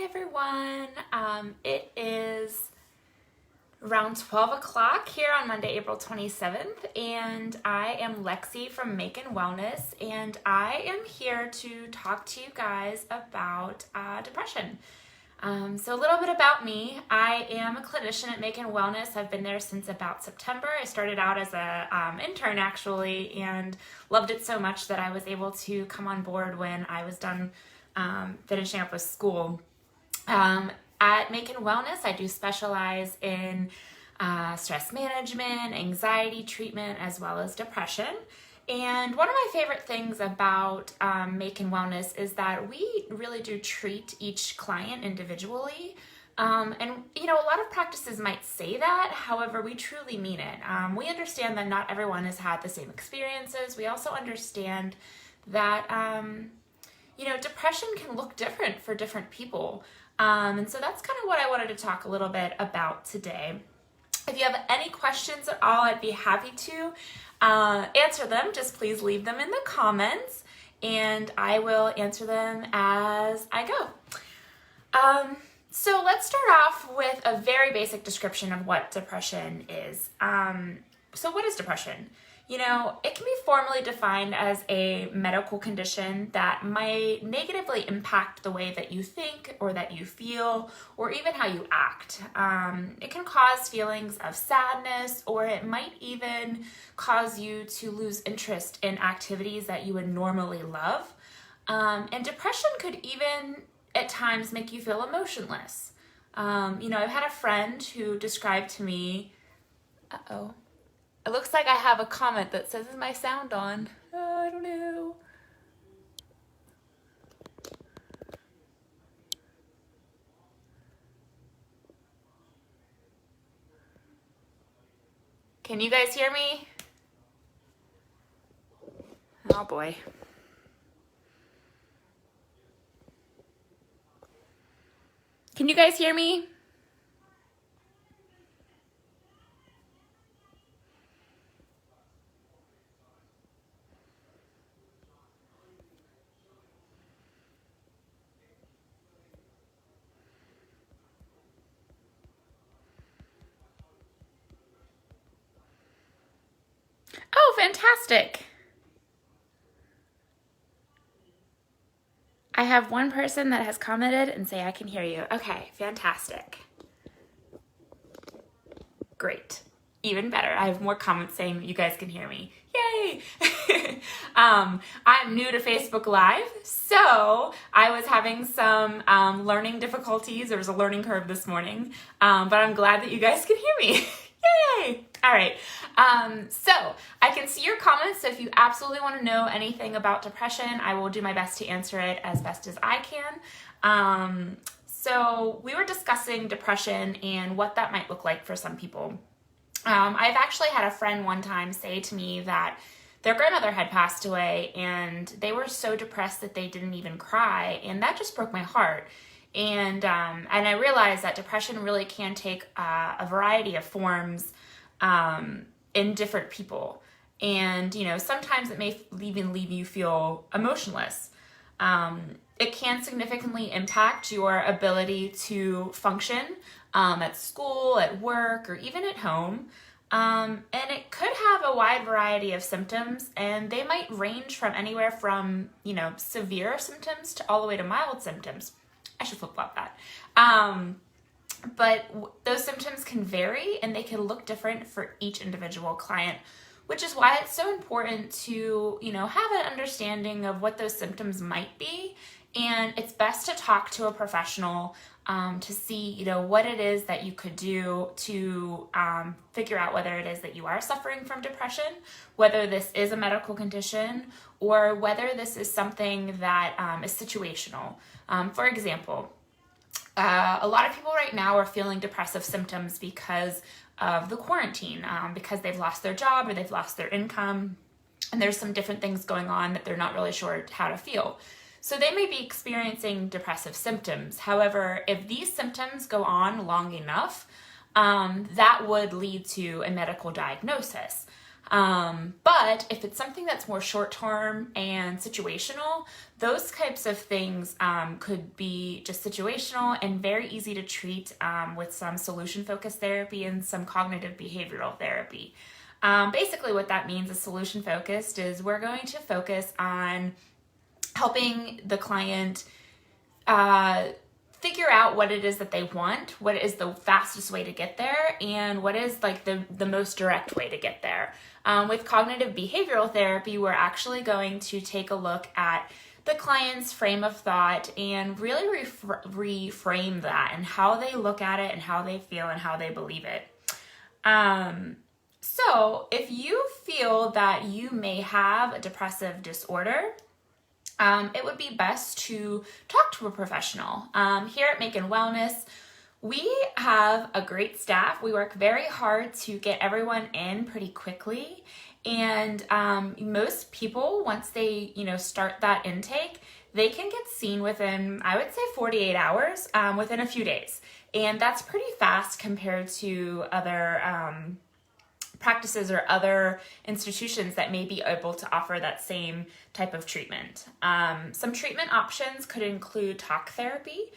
Hi everyone. It is around 12 o'clock here on Monday, April 27th, and I am Lexi from Makin Wellness, and I am here to talk to you guys about depression. So a little bit about me. I am a clinician at Makin Wellness. I've been there since about September. I started out as an intern actually, and loved it so much that I was able to come on board when I was done finishing up with school. At Makin Wellness, I do specialize in stress management, anxiety treatment, as well as depression. And one of my favorite things about Makin Wellness is that we really do treat each client individually. And you know, a lot of practices might say that, however, we truly mean it. We understand that not everyone has had the same experiences. We also understand that you know, depression can look different for different people. And so that's kind of what I wanted to talk a little bit about today. If you have any questions at all, I'd be happy to answer them. Just please leave them in the comments and I will answer them as I go. So let's start off with a very basic description of what depression is. So what is depression? You know, it can be formally defined as a medical condition that might negatively impact the way that you think or that you feel or even how you act. It can cause feelings of sadness, or it might even cause you to lose interest in activities that you would normally love. And depression could even at times make you feel emotionless. You know, I've had a friend who described to me, it looks like I have a comment that says, is my sound on? Oh, I don't know. Can you guys hear me? Oh boy. Can you guys hear me? Oh, fantastic. I have one person that has commented and say I can hear you. Okay, fantastic. Great. Even better. I have more comments saying you guys can hear me. Yay! I'm new to Facebook Live, so I was having some learning difficulties. There was a learning curve this morning, but I'm glad that you guys can hear me. Yay! All right, so I can see your comments, so if you absolutely want to know anything about depression, I will do my best to answer it as best as I can. So we were discussing depression and what that might look like for some people. I've actually had a friend one time say to me that their grandmother had passed away and they were so depressed that they didn't even cry, and that just broke my heart. And I realized that depression really can take a variety of forms in different people. And, you know, sometimes it may even leave you feel emotionless. It can significantly impact your ability to function at school, at work, or even at home. And it could have a wide variety of symptoms, and they might range from anywhere from, you know, severe symptoms to all the way to mild symptoms. I should flip-flop that. But those symptoms can vary and they can look different for each individual client, which is why it's so important to, you know, have an understanding of what those symptoms might be. And it's best to talk to a professional to see, you know, what it is that you could do to figure out whether it is that you are suffering from depression, whether this is a medical condition, or whether this is something that is situational. For example, a lot of people right now are feeling depressive symptoms because of the quarantine, because they've lost their job or they've lost their income, and there's some different things going on that they're not really sure how to feel. So they may be experiencing depressive symptoms. However, if these symptoms go on long enough, that would lead to a medical diagnosis. But if it's something that's more short-term and situational, those types of things could be just situational and very easy to treat with some solution-focused therapy and some cognitive behavioral therapy. Basically what that means is solution-focused is we're going to focus on helping the client figure out what it is that they want, what is the fastest way to get there, and what is like the most direct way to get there. With cognitive behavioral therapy, we're actually going to take a look at the client's frame of thought and really reframe that and how they look at it and how they feel and how they believe it. So if you feel that you may have a depressive disorder, it would be best to talk to a professional. Here at Makin Wellness, we have a great staff. We work very hard to get everyone in pretty quickly. And most people, once they start that intake, they can get seen within, I would say, 48 hours, within a few days. And that's pretty fast compared to other practices or other institutions that may be able to offer that same type of treatment. Some treatment options could include talk therapy.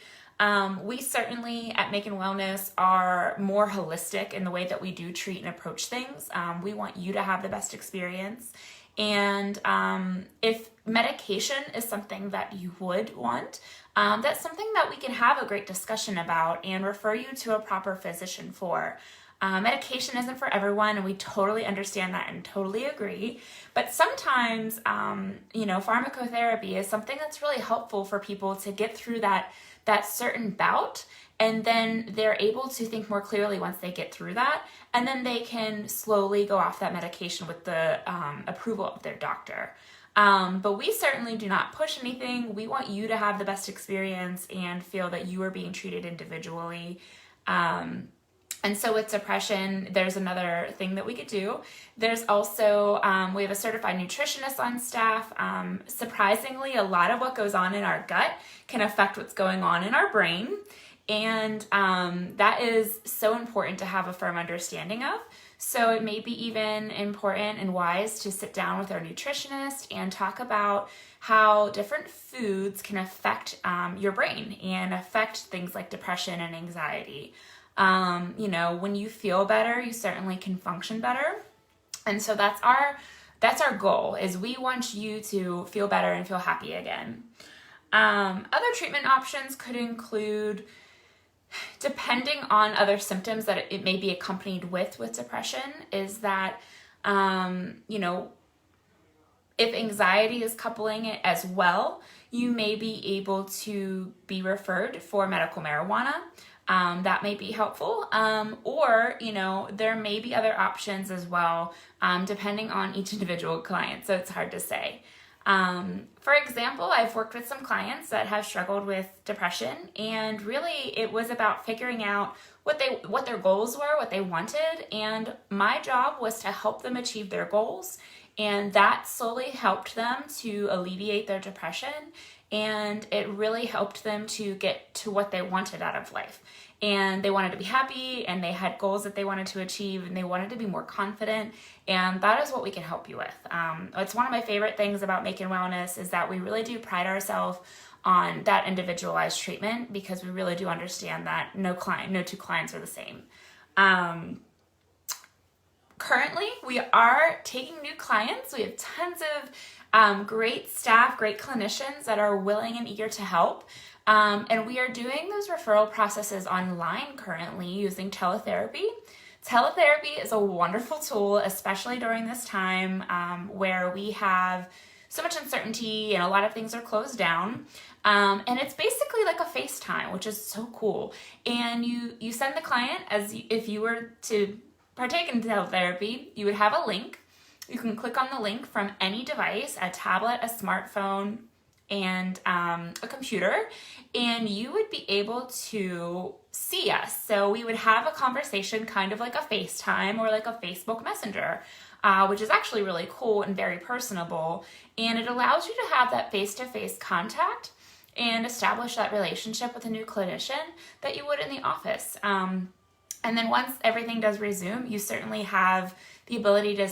We certainly at Makin Wellness are more holistic in the way that we do treat and approach things. We want you to have the best experience. And if medication is something that you would want, that's something that we can have a great discussion about and refer you to a proper physician for. Medication isn't for everyone, and we totally understand that and totally agree. But sometimes, pharmacotherapy is something that's really helpful for people to get through that certain bout, and then they're able to think more clearly once they get through that, and then they can slowly go off that medication with the approval of their doctor. But we certainly do not push anything. We want you to have the best experience and feel that you are being treated individually. And so with depression, there's another thing that we could do. There's also, we have a certified nutritionist on staff. Surprisingly, a lot of what goes on in our gut can affect what's going on in our brain. And that is so important to have a firm understanding of. So it may be even important and wise to sit down with our nutritionist and talk about how different foods can affect your brain and affect things like depression and anxiety. When you feel better, you certainly can function better. And so that's our goal, is we want you to feel better and feel happy again. Other treatment options could include, depending on other symptoms that it may be accompanied with depression, is that, if anxiety is coupling it as well, you may be able to be referred for medical marijuana. That may be helpful, or there may be other options as well, depending on each individual client, so it's hard to say. For example, I've worked with some clients that have struggled with depression, and really it was about figuring out what their goals were, what they wanted, and my job was to help them achieve their goals, and that slowly helped them to alleviate their depression, and it really helped them to get to what they wanted out of life. And they wanted to be happy, and they had goals that they wanted to achieve, and they wanted to be more confident, and that is what we can help you with. It's one of my favorite things about Makin Wellness is that we really do pride ourselves on that individualized treatment, because we really do understand that no two clients are the same. Currently, we are taking new clients. We have tons of great staff, great clinicians that are willing and eager to help. And we are doing those referral processes online currently using teletherapy. Teletherapy is a wonderful tool, especially during this time where we have so much uncertainty and a lot of things are closed down. And it's basically like a FaceTime, which is so cool. And you send the client, if you were to partake in teletherapy, you would have a link. You can click on the link from any device, a tablet, a smartphone, and a computer, and you would be able to see us. So we would have a conversation kind of like a FaceTime or like a Facebook Messenger, which is actually really cool and very personable, and it allows you to have that face-to-face contact and establish that relationship with a new clinician that you would in the office. And then once everything does resume, you certainly have the ability to,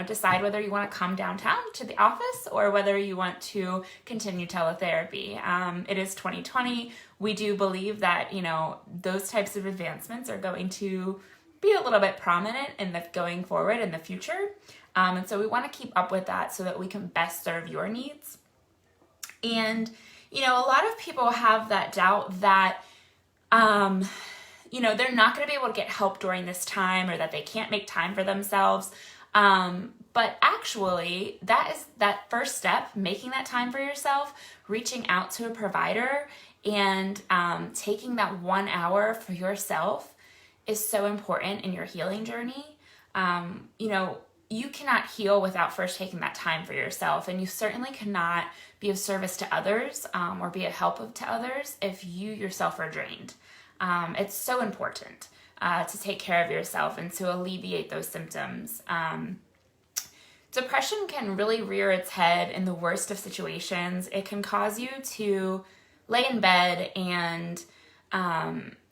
decide whether you want to come downtown to the office or whether you want to continue teletherapy. It is 2020. We do believe that, those types of advancements are going to be a little bit prominent going forward in the future. And so we want to keep up with that so that we can best serve your needs. And, a lot of people have that doubt that, they're not going to be able to get help during this time, or that they can't make time for themselves. But actually, that is that first step, making that time for yourself, reaching out to a provider, and taking that 1 hour for yourself is so important in your healing journey. You cannot heal without first taking that time for yourself, and you certainly cannot be of service to others or be a help to others if you yourself are drained. It's so important to take care of yourself and to alleviate those symptoms. Depression can really rear its head in the worst of situations. It can cause you to lay in bed and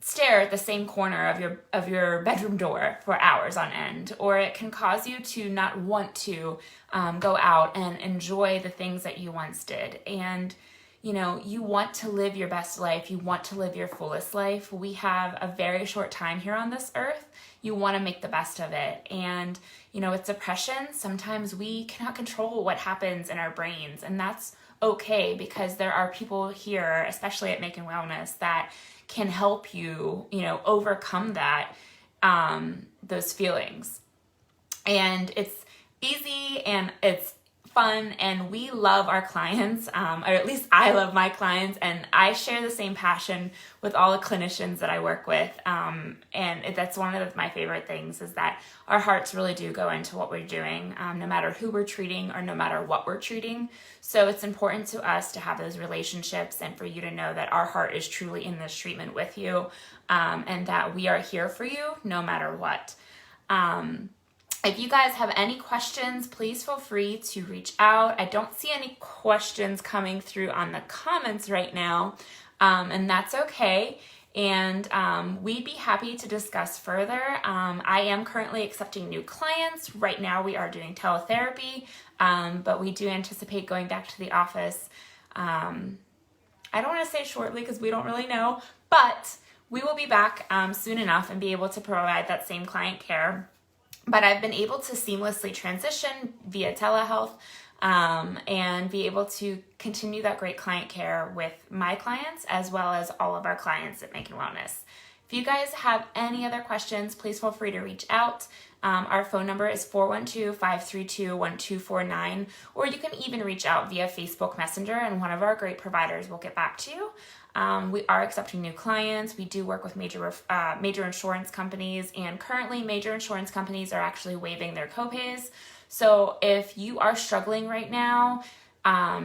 stare at the same corner of your bedroom door for hours on end, or it can cause you to not want to go out and enjoy the things that you once did. And you want to live your best life. You want to live your fullest life. We have a very short time here on this earth. You want to make the best of it. And, with depression, sometimes we cannot control what happens in our brains. And that's okay, because there are people here, especially at Makin Wellness, that can help you, overcome that, those feelings. And it's easy and it's fun, and we love our clients, or at least I love my clients, and I share the same passion with all the clinicians that I work with. And that's one of my favorite things, is that our hearts really do go into what we're doing, no matter who we're treating or no matter what we're treating. So it's important to us to have those relationships, and for you to know that our heart is truly in this treatment with you, and that we are here for you no matter what. If you guys have any questions, please feel free to reach out. I don't see any questions coming through on the comments right now, and that's okay. And we'd be happy to discuss further. I am currently accepting new clients. Right now we are doing teletherapy, but we do anticipate going back to the office. I don't want to say shortly because we don't really know, but we will be back soon enough and be able to provide that same client care. But I've been able to seamlessly transition via telehealth and be able to continue that great client care with my clients, as well as all of our clients at Makin Wellness. If you guys have any other questions, please feel free to reach out. Our phone number is 412-532-1249, or you can even reach out via Facebook Messenger, and one of our great providers will get back to you. We are accepting new clients. We do work with major insurance companies, and currently major insurance companies are actually waiving their copays. So if you are struggling right now,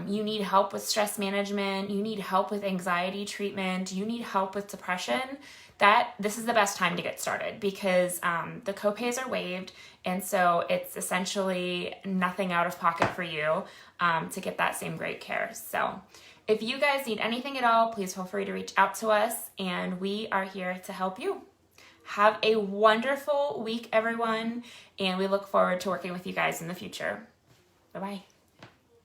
you need help with stress management, you need help with anxiety treatment, you need help with depression, this is the best time to get started, because the copays are waived, and so it's essentially nothing out of pocket for you to get that same great care. So if you guys need anything at all, please feel free to reach out to us, and we are here to help you. Have a wonderful week, everyone, and we look forward to working with you guys in the future. Bye-bye.